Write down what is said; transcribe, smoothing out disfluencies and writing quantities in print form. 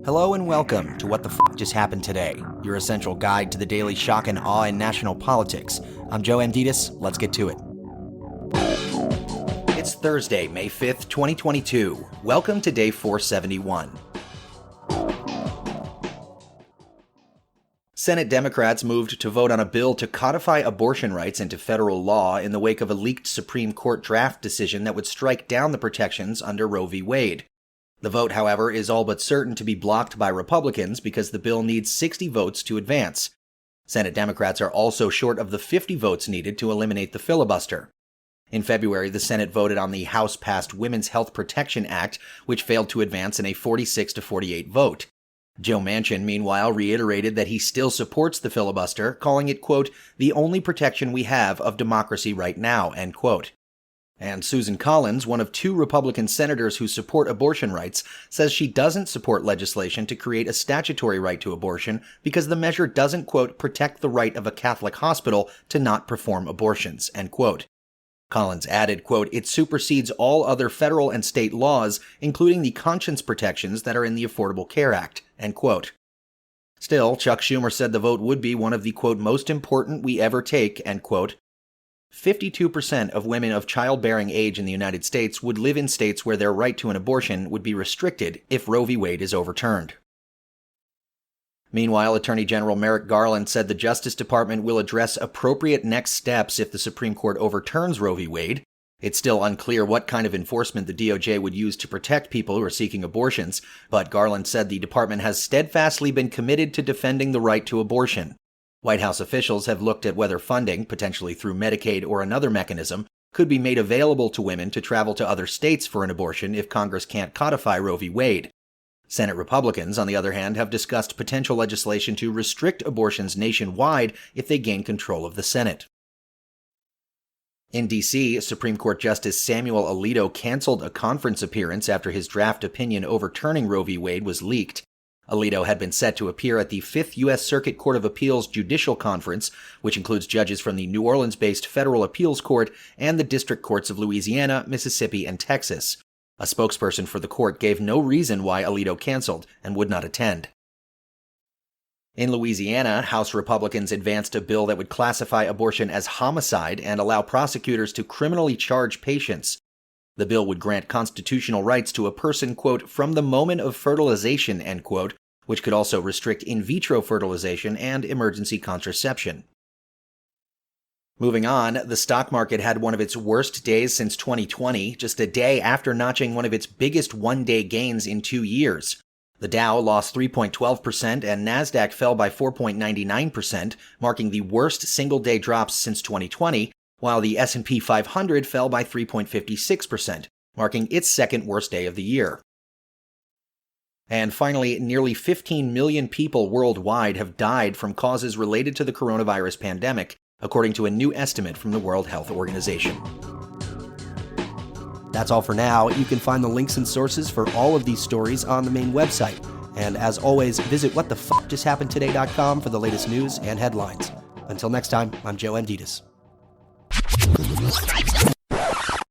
Hello and welcome to What the F*** Just Happened Today, your essential guide to the daily shock and awe in national politics. I'm Joe Amditis, let's get to it. It's Thursday, May 5th, 2022. Welcome to day 471. Senate Democrats moved to vote on a bill to codify abortion rights into federal law in the wake of a leaked Supreme Court draft decision that would strike down the protections under Roe v. Wade. The vote, however, is all but certain to be blocked by Republicans because the bill needs 60 votes to advance. Senate Democrats are also short of the 50 votes needed to eliminate the filibuster. In February, the Senate voted on the House-passed Women's Health Protection Act, which failed to advance in a 46-48 vote. Joe Manchin, meanwhile, reiterated that he still supports the filibuster, calling it, quote, the only protection we have of democracy right now, end quote. And Susan Collins, one of two Republican senators who support abortion rights, says she doesn't support legislation to create a statutory right to abortion because the measure doesn't, quote, protect the right of a Catholic hospital to not perform abortions, end quote. Collins added, quote, it supersedes all other federal and state laws, including the conscience protections that are in the Affordable Care Act, end quote. Still, Chuck Schumer said the vote would be one of the, quote, most important we ever take, end quote. 52% of women of childbearing age in the United States would live in states where their right to an abortion would be restricted if Roe v. Wade is overturned. Meanwhile, Attorney General Merrick Garland said the Justice Department will address appropriate next steps if the Supreme Court overturns Roe v. Wade. It's still unclear what kind of enforcement the DOJ would use to protect people who are seeking abortions, but Garland said the department has steadfastly been committed to defending the right to abortion. White House officials have looked at whether funding, potentially through Medicaid or another mechanism, could be made available to women to travel to other states for an abortion if Congress can't codify Roe v. Wade. Senate Republicans, on the other hand, have discussed potential legislation to restrict abortions nationwide if they gain control of the Senate. In D.C., Supreme Court Justice Samuel Alito canceled a conference appearance after his draft opinion overturning Roe v. Wade was leaked. Alito had been set to appear at the 5th U.S. Circuit Court of Appeals Judicial Conference, which includes judges from the New Orleans-based Federal Appeals Court and the District Courts of Louisiana, Mississippi, and Texas. A spokesperson for the court gave no reason why Alito canceled and would not attend. In Louisiana, House Republicans advanced a bill that would classify abortion as homicide and allow prosecutors to criminally charge patients. The bill would grant constitutional rights to a person, quote, from the moment of fertilization, end quote, which could also restrict in vitro fertilization and emergency contraception. Moving on, the stock market had one of its worst days since 2020, just a day after notching one of its biggest one-day gains in 2 years. The Dow lost 3.12% and Nasdaq fell by 4.99%, marking the worst single-day drops since 2020, while the S&P 500 fell by 3.56%, marking its second worst day of the year. And finally, nearly 15 million people worldwide have died from causes related to the coronavirus pandemic, according to a new estimate from the World Health Organization. That's all for now. You can find the links and sources for all of these stories on the main website. And as always, visit whatthefjusthappenedtoday.com for the latest news and headlines. Until next time, I'm Joe Amditis.